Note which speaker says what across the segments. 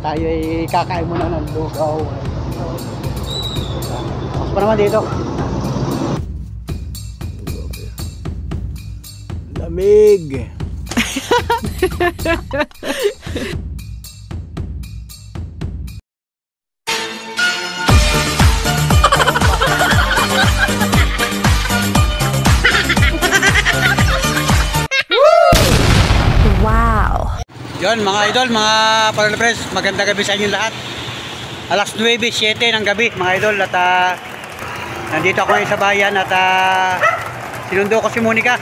Speaker 1: Tayo ay kakain muna ng lugaw. Tapos pa naman dito. Lamig. Yun mga idol, mga Parol Friends, magandang gabi sa inyo lahat. Alas 9:07 ng gabi mga idol at nandito ako ngayon sa bayan at sinundo ko si Monica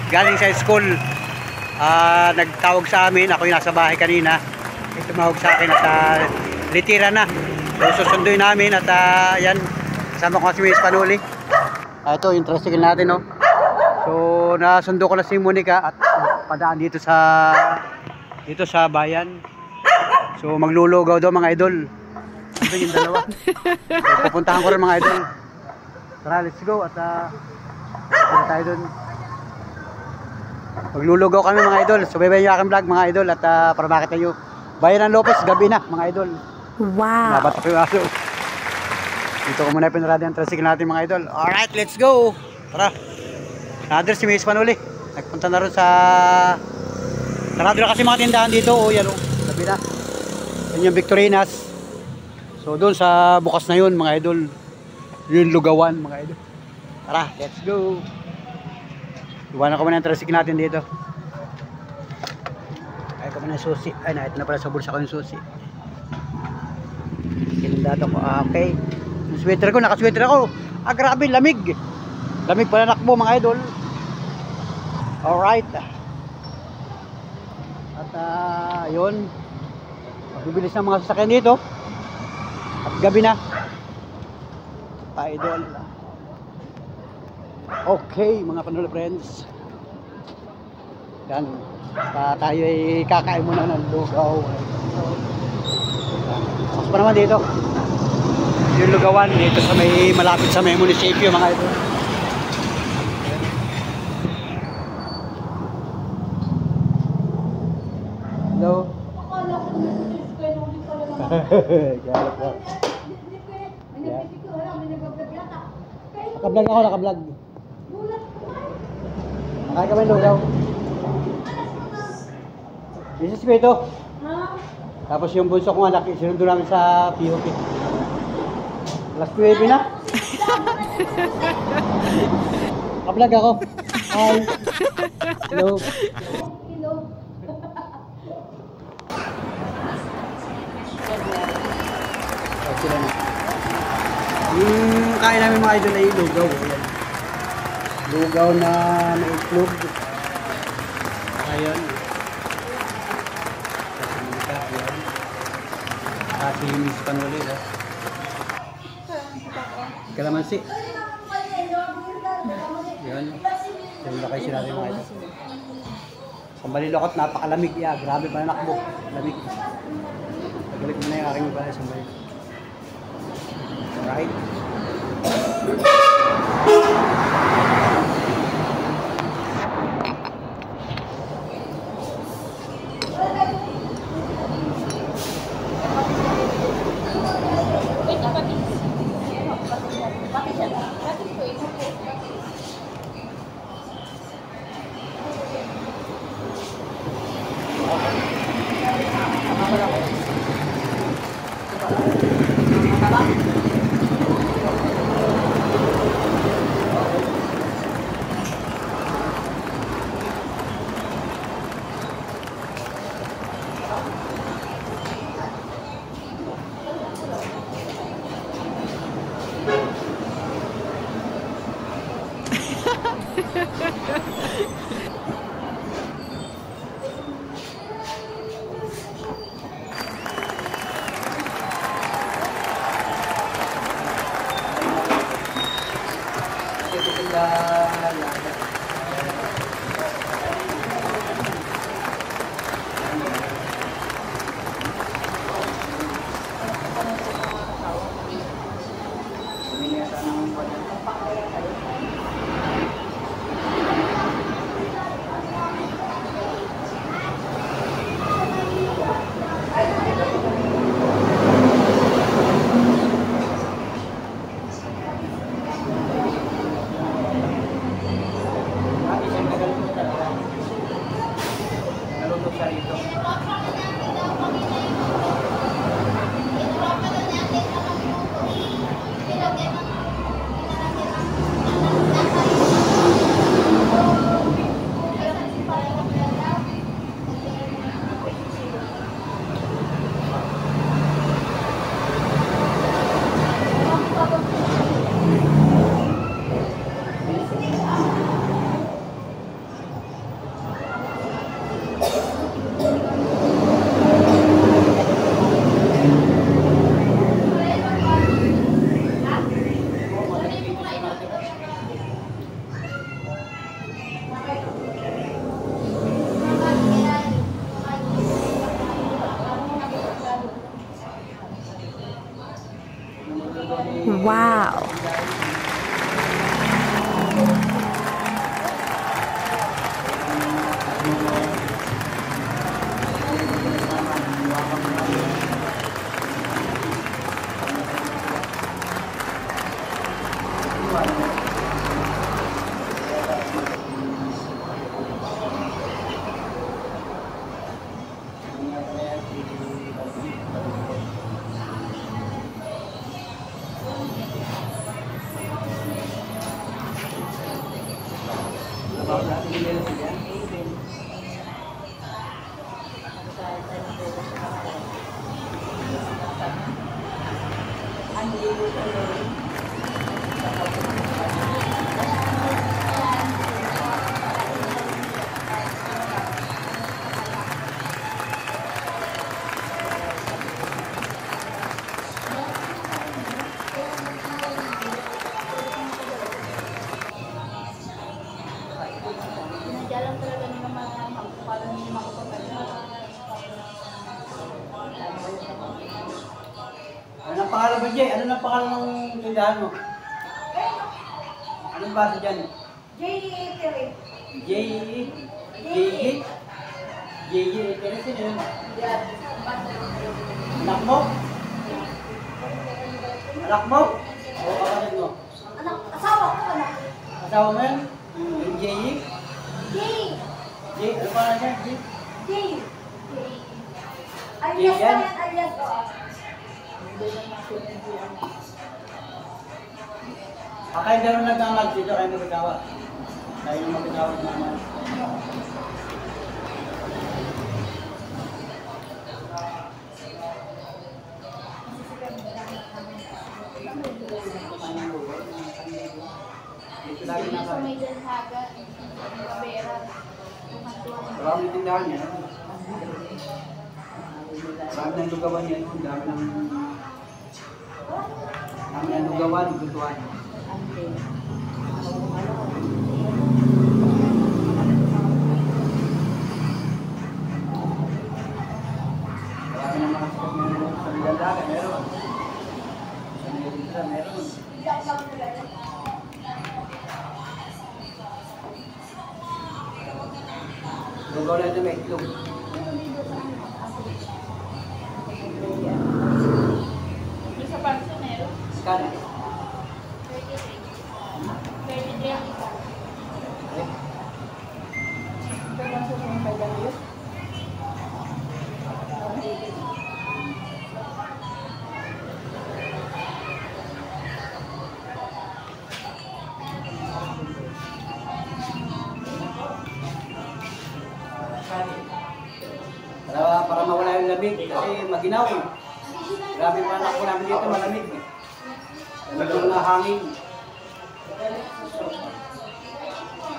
Speaker 1: galing sa school. Nagtawag sa amin, ako yung nasa bahay kanina. Tumawag sa akin at litira na. So susunduin namin at yan, kasama ko si Miss Panuli. Ito yung tricycle natin, no? So nasundo ko na si Monica at padaan dito sa bayan. So maglulugaw daw mga idol. Ito yung dalawa. So, pupuntahan ko rin mga idol. Tara, let's go at punta tayo dun. Maglulugaw kami mga idol. So bye-bye yung aking vlog mga idol at para makita nyo Bayan ng Lopez, gabi na mga idol.
Speaker 2: Wow.
Speaker 1: Nabatak yung aso. Dito ko muna pinarada yung tricycle natin mga idol. Alright, let's go. Tara. Nader si Miss Panuli. Nagpunta na rin sa sarado na kasi mga tindahan dito. O yan o, sabi na. Yan yung Victorinas. So doon sa bukas na yun mga idol. Yung lugawan mga idol. Tara, let's go. Iwanan ko muna yung tricycle natin dito. Ay ko muna yung susi. Ay na, ito na pala sa bulsa ko yung susi. Kinundado ko. Okay. Yung sweater ko, nakasweater ako. Grabe, lamig. Lamig pala nakbo mga idol. Alright. At yun, magbibilis ng mga sasakyan dito at gabi na idol. Okay mga Panol Friends, yan, tayo ay kakain muna ng lugaw. Tapos pa naman dito yung lugawan dito sa may malapit sa may munisipyo mga idol. Hello. Nakablog ako, nakablog. Nakain kami lugaw. Mrs. ko ito. Tapos yung bunso kong anak, sinundo namin sa POP. Alas 9 na. Nakablog ako. Hi. Hello. Sila na. Yung kain namin mga idol ay lugaw. Ayan. Lugaw na may itlog. Ayan. Kasi Miss Panuli. Kalamansi. Ayan. Yung lakay sila natin mga idol. Sa Balilokot, napakalamig. Grabe pa na nakbo. Lamig. Nagalik mo na yung aking iba sa Balilokot. Right.
Speaker 2: Wow!
Speaker 3: Jalan talaga nila para nila makapagpapalala.
Speaker 1: Ano ang pangalan ba, Jay? Ano ang pangalan ng tindahan mo? Anong base dyan?
Speaker 3: J.E.
Speaker 1: J.E. J.E. J.E. Sino yun? Anak mo? Anak mo? O kapatid mo?
Speaker 3: Anak, asawa ko anak.
Speaker 1: Asawa mo yun? Yung J.E.?
Speaker 3: J.
Speaker 1: J. Ano pangalan niya? J.
Speaker 3: J. Alias
Speaker 1: Yan?
Speaker 3: pa yan, alias ko.
Speaker 1: Kayo gano'n nagmamag dito kayo magagawa. Kayo yung magagawa ng mamag. Dito lagi
Speaker 3: Hindi
Speaker 1: na
Speaker 3: sa
Speaker 1: kayo.
Speaker 3: may Dalhaga, Pabera.
Speaker 1: Maraming tindahan yan. Marami ng lugawan yan. Dami ng lugawan, lutuan. Marami ng mga sikat meron sa Bidalaga, meron. Sa Nilindra, meron. Lugaw na ito may itlog.
Speaker 3: Yung sa Panso meron.
Speaker 1: Skana.
Speaker 3: 33 ang isa.
Speaker 1: Para mawala yung lamig kasi maginaw. Grabe pa anak ko namin dito malamig. Walang na hangin.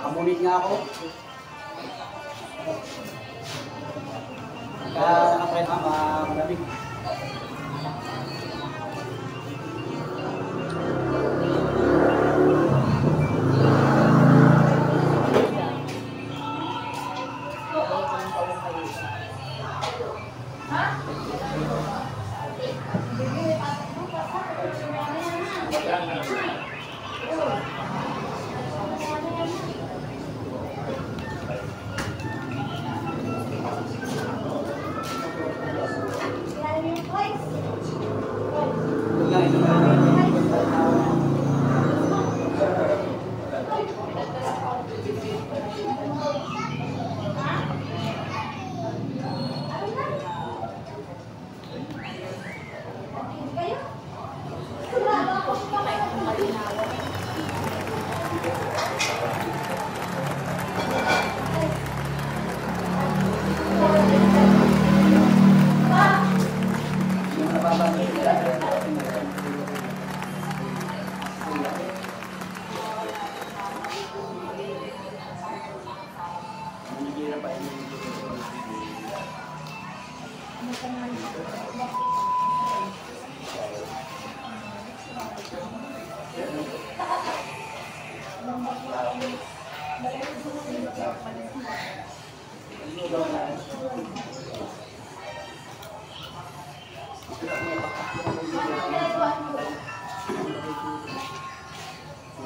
Speaker 1: Kamunit nga ako. Kaya nakapred malamig.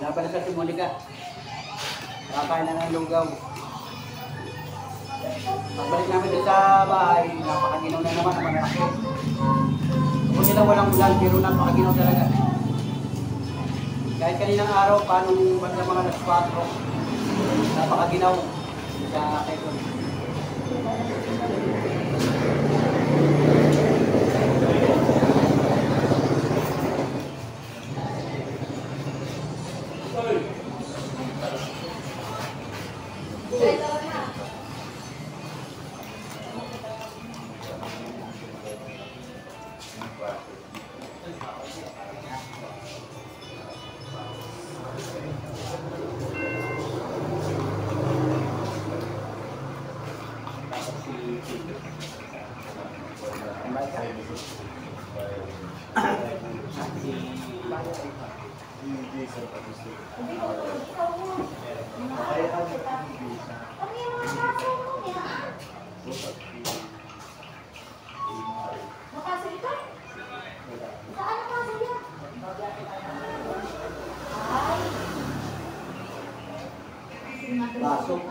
Speaker 1: Laban na si Monica. Kakain na ng lugaw. Pagbalik namin dito sa bahay, napakaginaw na naman ang mga anak. Kung sila walang ulan, pero napakaginaw talaga. Kahit kaninang araw, paano banda mga alas 4, napakaginaw sa Quezon. Pasok.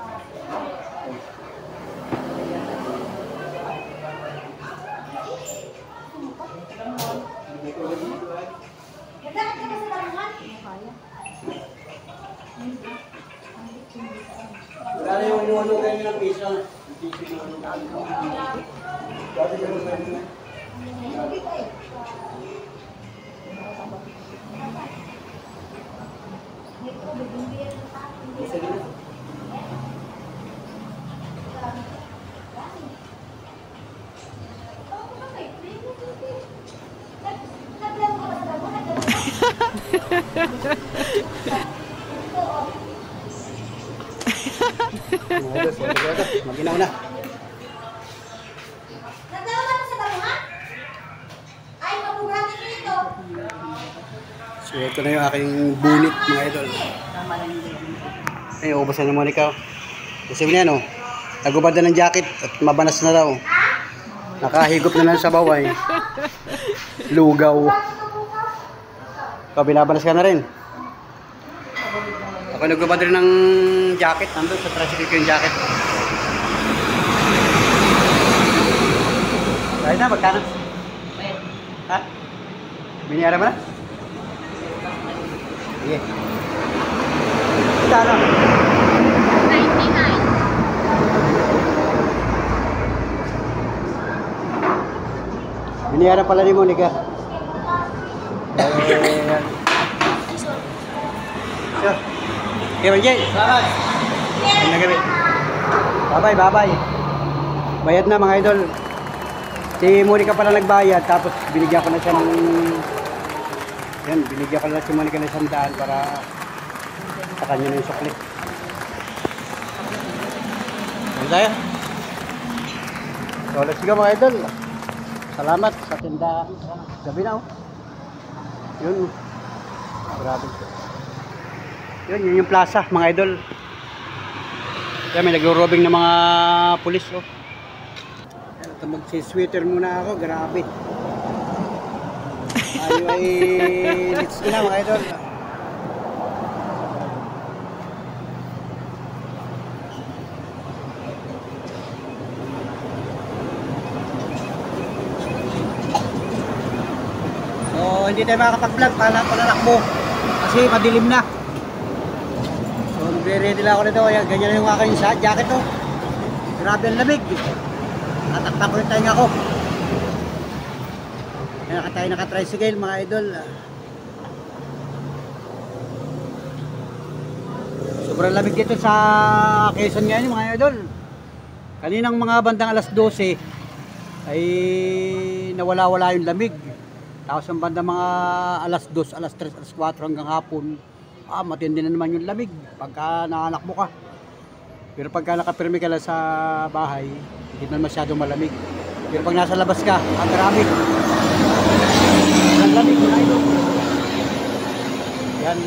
Speaker 1: Wala na yung inuano kayo ng piso. Dati ka rin na. Maginaw na.
Speaker 3: Nagdawa ka sa baruhan? Ay, mabugatin ko ito.
Speaker 1: So ito na yung aking bunit mga idol. Ay, ubos na naman ikaw. Kasi niya no, nagubad na ng jacket at mabanas na daw. Nakahigop na lang sa baway. Lugaw. Ikaw, binabanas ka na rin. Ako nagubad rin ng jacket. Nandun sa tricycle ko yung jacket. Kahit na, magkano? Ha? Biniara mo na? Sige. Magkano?
Speaker 3: 99.
Speaker 1: Biniara pala ni Monica. So, okay, Manjay. Bye-bye. Bye-bye, bye-bye. Bayad na mga idol. Si Monica pala nagbayad, tapos binigyan ko na siya ng... Yan, binigyan ko na si Monica ng 100 para sa kanya na yung sukli. Ano tayo? So, let's go mga idol. Salamat sa tindahan. Gabi na oh. Yun. Grabe. Yun yung plaza mga idol. Kaya may nagro-robbing ng mga pulis oh. Ito magsi-sweater muna ako. Grabe. Ayaw ay let's go na mga idol. So hindi tayo makakapag-vlog para palalakbo kasi madilim na. So ready lang ako nito. Ayan, ganyan na yung aking jacket oh. Grabe ang lamig. Tatakpak ko yung tainga ko. Ayan, tayo naka-tricycle mga idol. Sobrang lamig dito sa Quezon ngayon mga idol. Kaninang mga bandang alas 12 ay nawala-wala yung lamig. Tapos ang bandang mga alas 2, alas 3, alas 4 hanggang hapon, matindi na naman yung lamig pagka naanakbo ka. Pero pagka nakapirmi ka lang sa bahay, hindi naman masyadong malamig. Pero pag nasa labas ka, grabe. Ang lamig mga idol. Yan.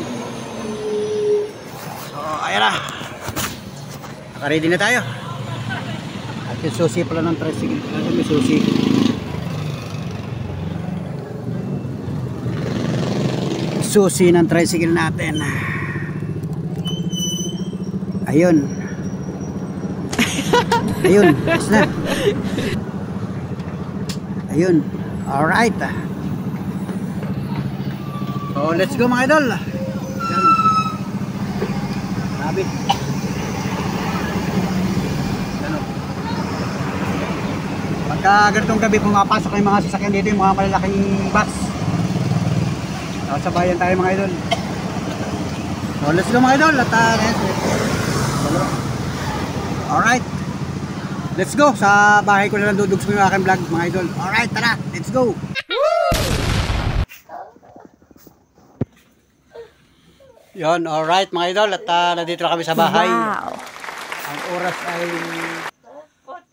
Speaker 1: So, ayan na. Naka-ready na tayo. At yung susi pala ng tricycle. May susi. Susi ng tricycle natin. Ayun. Ayun, ayos na. Ayun. Alright. So, let's go mga idol. Yan. Grabe. Ano? Pagka ganitong gabi pumapasok yung mga sasakyan dito, yung mga malalaking bus. Sa bayan tayo mga idol. So, let's go mga idol. At alright. Let's go. Sa bahay ko na lang dudugs mo yung aking vlog mga idol. Alright, tara. Let's go. Yon, alright mga idol. At nandito na kami sa bahay.
Speaker 3: Wow.
Speaker 1: Ang oras ay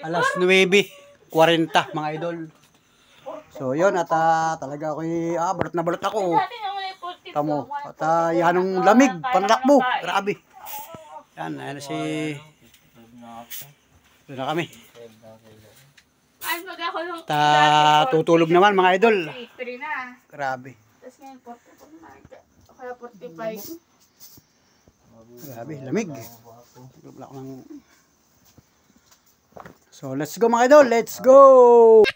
Speaker 1: alas 9:40 mga idol. So yon, at talaga ako'y balot na balot ako. Tamo. At yan ang lamig. Panlakbo. Grabe. Yan, ayan si... Doon na kami. Tutulog naman mga idol. Grabe.
Speaker 2: Tapos ngayon, 44 na. Kaya 45.
Speaker 1: Grabe, lamig. So, let's go mga idol. Let's go!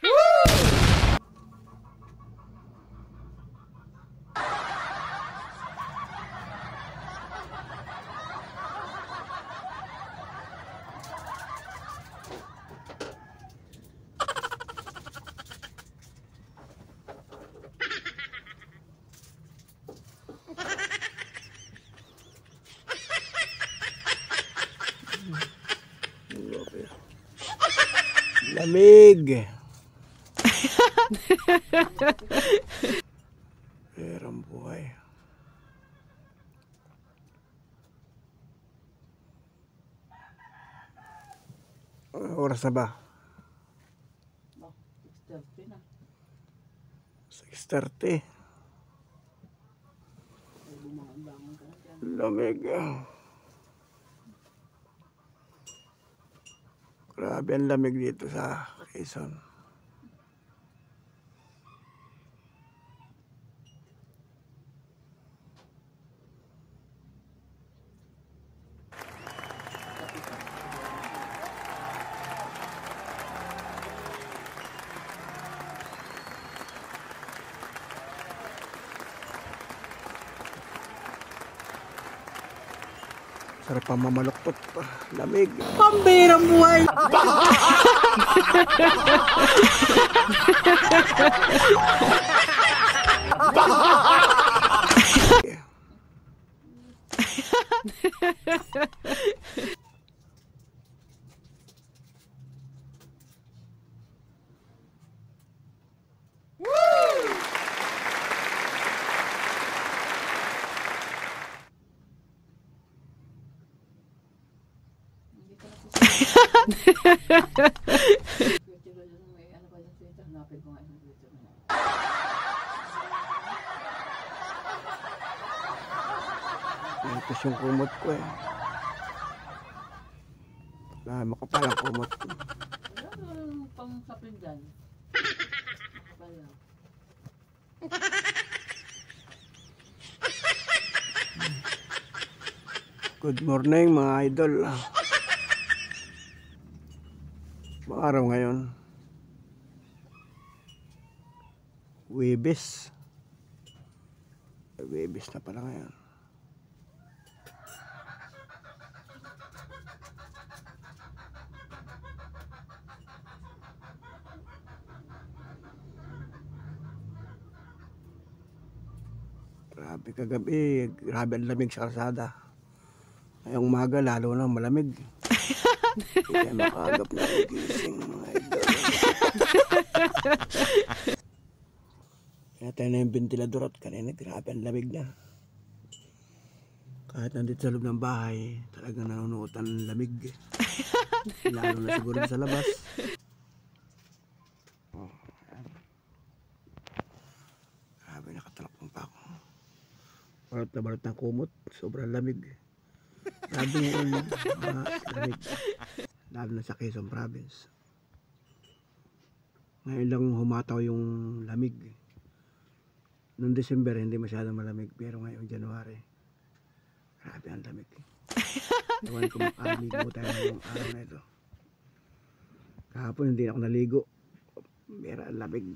Speaker 1: Lamig. Perang buhay. Oras na ba? 6:30. Lamig. Grabe ang lamig dito sa Quezon. Sarap pa mamaluktot pa. Lamig. Pambirang buhay! Ito yung kumot ko eh. Makapal ang kumot ko.
Speaker 2: Pang sapin dyan.
Speaker 1: Good morning mga idol. Mga araw ngayon. Huwebes. Huwebes na pala ngayon. Grabe kagabi, grabe ang lamig sa kalsada. Ngayong umaga lalo na malamig. Kaya makagap na gising mga idol. Kaya tayo na yung ventilador at kanina grabe ang lamig na. Kahit nandito sa loob ng bahay, talagang nanunuotan ng lamig. Lalo na siguro sa labas. Grabe, nakatalakpong pa ako. Balot na balot ng kumot, sobrang lamig. Grabe ngayon, lamig. Lalo na sa Quezon Province. Ngayon lang humataw yung lamig. Noong December hindi masyadong malamig, pero ngayong January, grabe ang lamig. Ewan ko makaligo tayo ngayong araw na ito. Kahapon hindi ako naligo. Mera labig.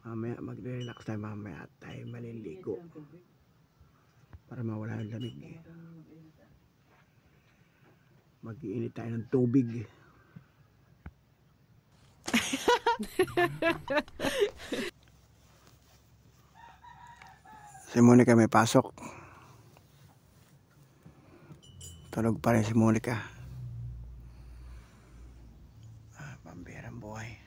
Speaker 1: Mamaya magre-relax tayo, mamaya tayo maliligo. Para mawala yung lamig. Mag-iinit tayo ng tubig. Si Monica may pasok. Tulog pa rin si Monica. Pambirang buhay.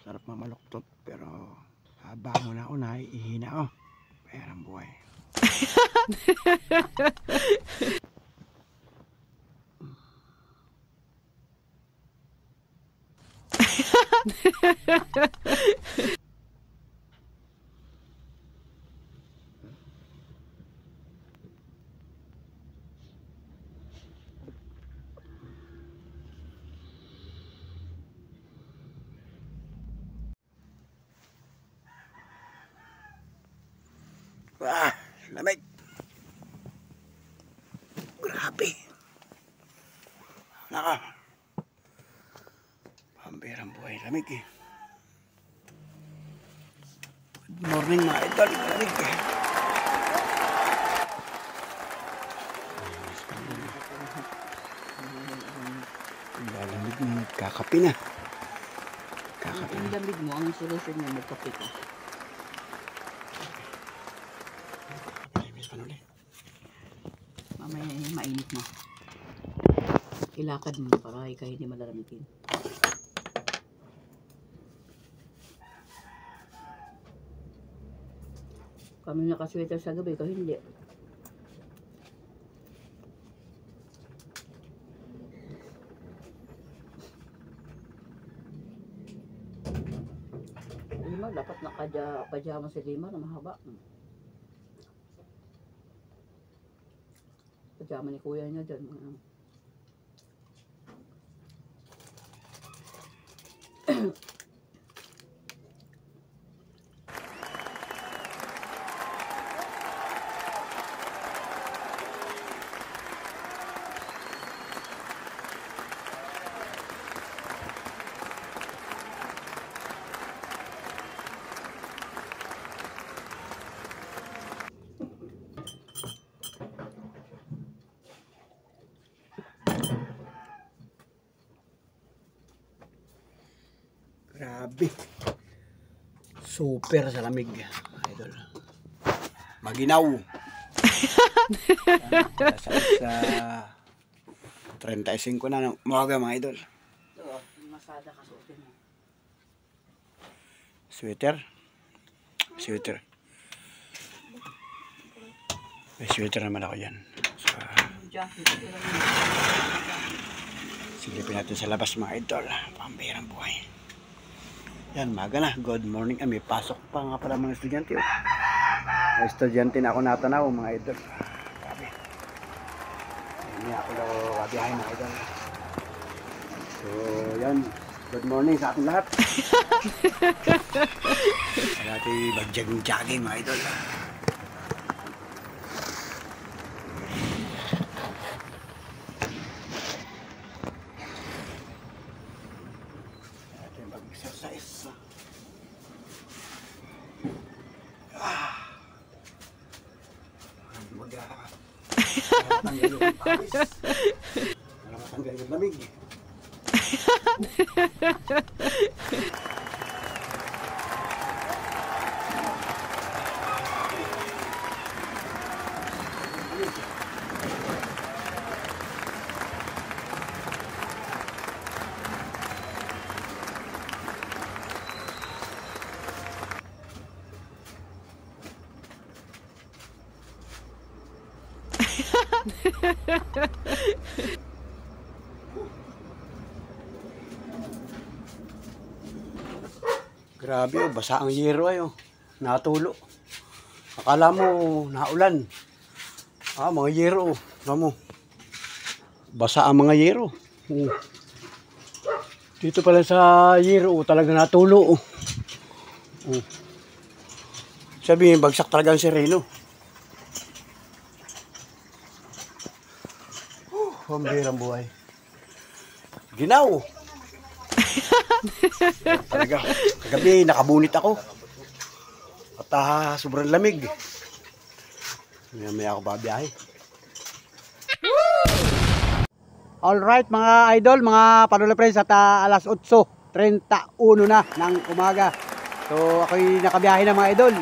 Speaker 1: Sarap mamaluktot pero habang na ako naiihina ako. Pambirang buhay. Wah, lamig. Grabe. Naka. Pambirang buhay, lamig eh. Good morning mga idol, lamig eh. Lalamig na, nagkakapi na.
Speaker 4: Ang lamig mo, ang solusyon niya magkape ka. Mamaya mainit na. Ilakad mo para ikaw hindi malalamigin. Kami nakasweater sa gabi, ikaw hindi. Lima, dapat naka-pajama si Lima na mahaba. Pajama ni kuya niya dyan.
Speaker 1: Grabe. Super sa lamig, idol. Maginaw. Sa 35 na ng umaga mga idol.
Speaker 4: Ito, masada ka suotin mo.
Speaker 1: Sweater. Sweater. May sweater naman ako yan. So,
Speaker 4: Jacket, ito lang yun.
Speaker 1: silipin natin sa labas mga idol. Pambirang buhay. Yan, maga na. Good morning. May pasok pa nga pala mga estudyante. Oh. May estudyante na ako natanaw mga idol. Grabe. Hindi ako daw wabiyahin mga idol. So, yan. Good morning sa ating lahat. Dati mag-jogging mga idol. Dati mag-exercise. Matanggal yung pawis. Para matanggal yung lamig. Grabe oh, basa ang yero ay oh. Natulo. Akala mo naulan. Mga yero oh. Alam mo. Basa ang mga yero. Oh. Dito pala sa yero oh, talaga natulo oh. Oh. Sabihin, bagsak talaga ang sireno. Pambihirang buhay. Ginaw! Talaga, kagabi nakabunit ako. At sobrang lamig. May ako babiyahe. Alright mga idol, mga Panola Friends, at alas 8:31 na ng umaga. So ako'y nakabiyahe na mga idol.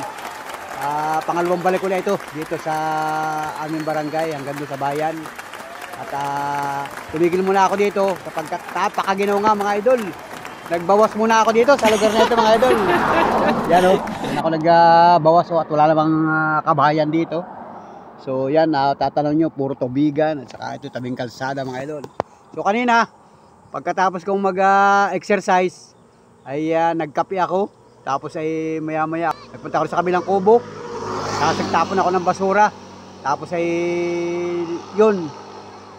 Speaker 1: Pangalawang balik ko na ito dito sa aming barangay hanggang doon sa bayan. At tumigil muna ako dito kapag napakaginaw nga mga idol. Nagbawas muna ako dito sa lugar na ito mga idol. Yan o, yan ako nagbawas at wala namang kabahayan dito. So yan, tatanong nyo, puro tubigan at saka ito tabing kalsada mga idol. So kanina, pagkatapos kong mag-exercise, ay nagkape ako. Tapos ay maya maya, nagpunta ako sa kabilang kubo. Tapos nagtapon ako ng basura. Tapos ay yun,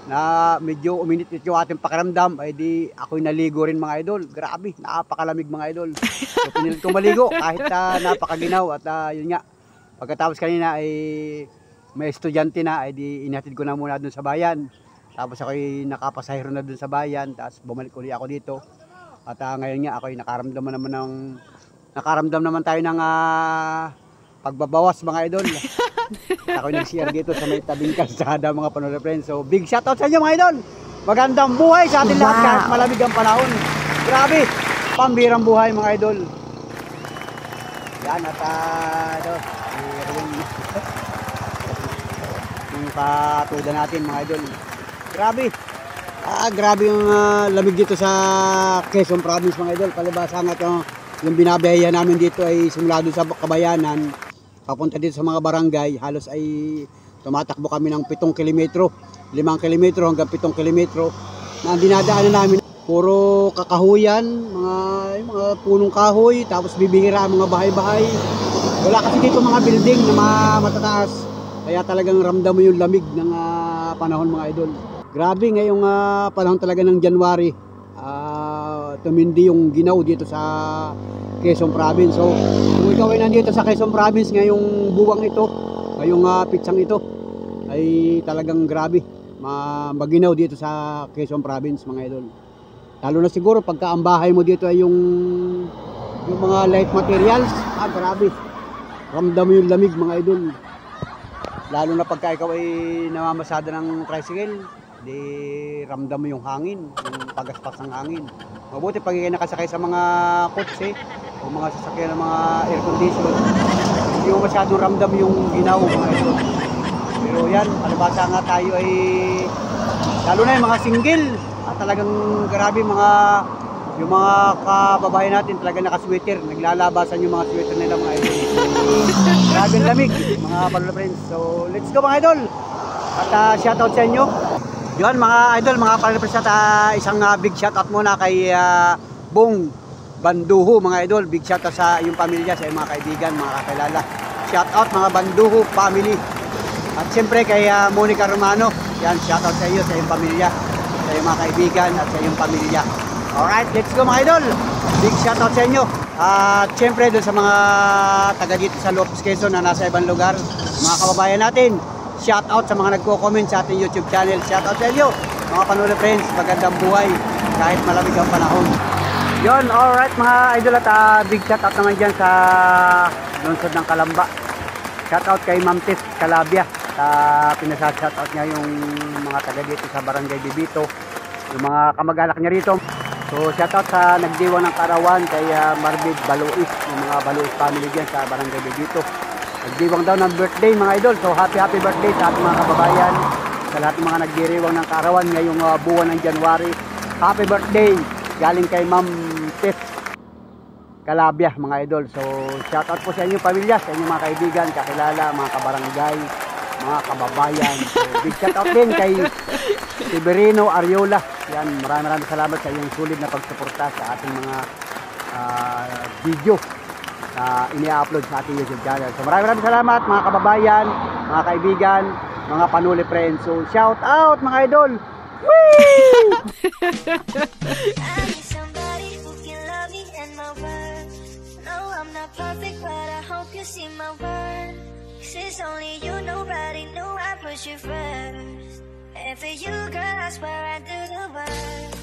Speaker 1: na medyo uminit-init yung ating pakiramdam, ay di ako'y naligo rin mga idol. Grabe, napakalamig mga idol. So pinilit kong maligo kahit napakaginaw at yun nga. Pagkatapos kanina ay may estudyante na, ay di inhatid ko na muna dun sa bayan. Tapos ako'y nakapasahero na dun sa bayan, tapos bumalik ulit ako dito. At ngayon nga ako'y nakaramdam naman tayo ng pagbabawas mga idol. Ako'y nag-share dito sa may tabing kalsada mga Panola Friends. So big shoutout sa inyo mga idol. Magandang buhay sa ating lahat kahit malamig ang panahon. Grabe, pambirang buhay mga idol. Yan at ito, yung patuda natin mga idol. Grabe. Grabe yung lamig dito sa Quezon Province mga idol. Palibasa nga yung binabiyahan namin dito ay simula doon sa Kabayanan papunta dito sa mga barangay. Halos ay tumatakbo kami ng 7 kilometro, 5 kilometro hanggang 7 kilometro na dinadaanan namin. Puro kakahuyan, mga punong kahoy, tapos bibihira ang mga bahay-bahay. Wala kasi dito mga building na matataas. Kaya talagang ramdam mo yung lamig ng panahon mga idol. Grabe ngayong panahon talaga ng January. Tumindi yung ginaw dito sa Quezon Province. So kung ikaw ay nandito sa Quezon Province ngayong buwang ito, ngayong pitsang ito, ay talagang grabe maginaw dito sa Quezon Province mga idol. Lalo na siguro pagka ang bahay mo dito ay yung mga light materials, grabe, ramdam mo yung lamig mga idol. Lalo na pagka ikaw ay namamasada ng tricycle, di ramdam mo yung hangin, yung pagaspas ng hangin. Mabuti pag ikay nakasakay sa mga kotse o mga sasakyan ng mga air condition, hindi mo masyadong ramdam yung ginaw mga idol. Pero yan, palibasa nga tayo ay lalo na yung mga single, talagang grabe yung mga kababayan natin talaga naka-sweater, naglalabasan yung mga sweater nila mga idol. Grabe ang lamig mga Panola Friends. So let's go mga idol. At shoutout sa inyo. Yun mga idol, mga Panola Friends, at isang big shoutout muna kay Bong Banduho mga idol. Big shoutout sa iyong pamilya, sa iyong mga kaibigan, mga kakilala. Shoutout mga Banduho family. At siyempre kay Monica Romano. Yan, shoutout sa iyo, sa iyong pamilya, sa iyong mga kaibigan at sa iyong pamilya. Alright, let's go mga idol. Big shoutout sa inyo. At siyempre doon sa mga taga dito sa Lopez Quezon na nasa ibang lugar, mga kababayan natin, shoutout sa mga nagko-comment sa ating YouTube channel. Shoutout sa inyo mga Panola Friends. Magandang buhay kahit malamig ang panahon. Yon, alright mga idol, at big shoutout naman dyan sa lungsod ng Kalamba. Shoutout kay Ma'am Tess Calabia. Pinasa-shoutout niya yung mga taga dito sa Barangay Bibito, yung mga kamag-anak niya rito. So shoutout sa nagdiwang ng Karawan kay Marvid Baluis, yung mga Baluis family dyan sa Barangay Bibito. Nagdiwang daw ng birthday mga idol. So happy birthday sa ating mga kababayan, sa lahat ng mga nagdiriwang ng Karawan ngayong buwan ng January. Happy birthday galing kay Ma'am Tess Calabia mga idol. So shoutout po sa inyong pamilya, sa inyong mga kaibigan, kakilala, mga kabarangay, mga kababayan. So big shoutout din kay Severino Ariola. Yan, maraming salamat sa iyong sulit na pagsuporta sa ating mga video na ini-upload sa ating YouTube channel. So maraming salamat mga kababayan, mga kaibigan, mga Panola Friends. So shout out mga idol. Woo! I need somebody who can love me and my words. No, I'm not
Speaker 5: not perfect, but I hope you see my worth. 'Cause it's only you, nobody knew I put you first. And for you, girl, I swear I do the work.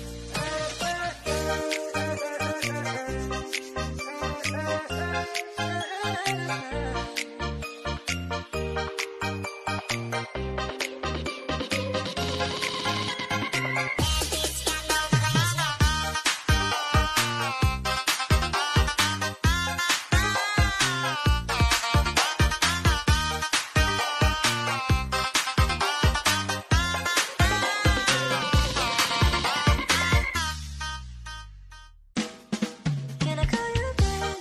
Speaker 5: Can I call you back?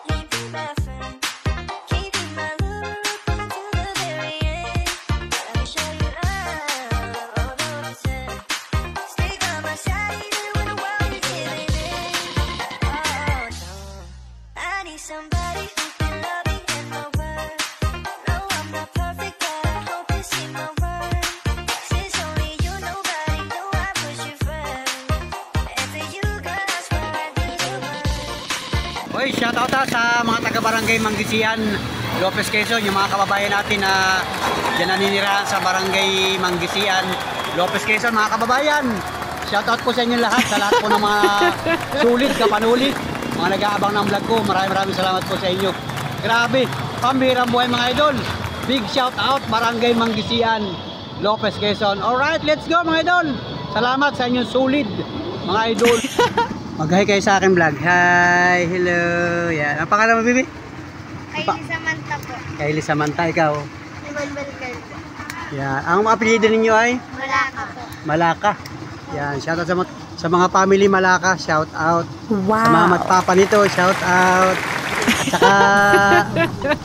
Speaker 5: Leave me my friend. Keep you my love until the very end. Let me show you love, although it's sad. Stay by my side even when the world is giving in. Oh no, I need somebody who can love me in my word. No, I'm not perfect, but I hope you see my worth. 'Cause it's only you, nobody knew I put you first. And for you, girl, I swear I do the work.
Speaker 1: Oy, shoutout sa mga taga-barangay Manggisian, Lopez, Quezon, yung mga kababayan natin na dyan naninirahan sa barangay Manggisian, Lopez, Quezon, mga kababayan. Shoutout po sa inyo lahat, sa lahat po ng mga sulit, kapanulit, mga nag-aabang ng vlog ko. Maraming salamat po sa inyo. Grabe, pambihirang buhay mga idol. Big shoutout, barangay Manggisian, Lopez, Quezon. Alright, let's go mga idol. Salamat sa inyong sulit, mga idol. Mag-hi kayo sa akin vlog. Hi, hello. Yan. Ang pangalan mo, Bibi?
Speaker 3: Kylie Samantha po.
Speaker 1: Kylie Samantha, ikaw.
Speaker 3: Nibalbal girl po.
Speaker 1: Yan. Ang apelyido ninyo ay?
Speaker 3: Malaka po.
Speaker 1: Malaka. Yan. Shoutout sa mga family Malaka. Shout out. Wow. Sa mama at papa nito. Shout out. Saka,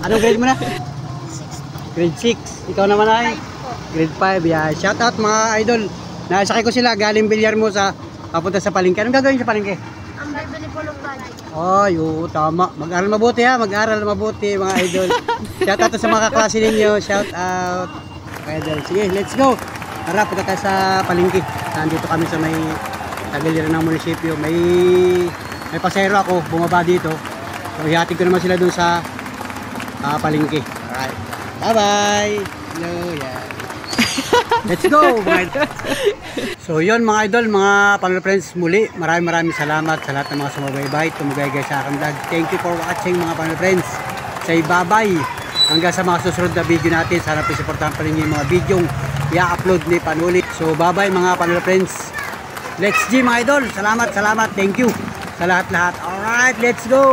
Speaker 1: anong grade mo na? Grade 6. Ikaw naman ay?
Speaker 3: 5 po.
Speaker 1: Grade 5. Yan. Shout out mga idol. Nasakay ko sila. Galing bilyar mo sa papunta sa palengke. Anong gagawin sa palengke?
Speaker 3: Ang bibili po ng bali.
Speaker 1: Ay, oo, tama. Mag-aral mabuti ha. Mag-aral mabuti mga idol. Shout out sa mga kaklase ninyo. Shout out. Mga idol. Sige, let's go. Tara, punta tayo sa palengke. Nandito kami sa may tagiliran ng munisipyo. May pasero ako. Bumaba dito. So, ihatid ko naman sila dun sa palengke. Alright. Bye-bye. Hello, yan. Let's go mga idol. So yun mga idol, mga panel friends, muli maraming salamat sa lahat ng mga sumubaybay, tumugay sa aking vlog. Thank you for watching mga panel friends. Say bye-bye hanggang sa mga susunod na video natin. Sana po supportahan pa rin yung mga video i-upload ni Panuli. So bye-bye mga panel friends. Let's G mga idol. Salamat. Thank you sa lahat. Alright, let's go.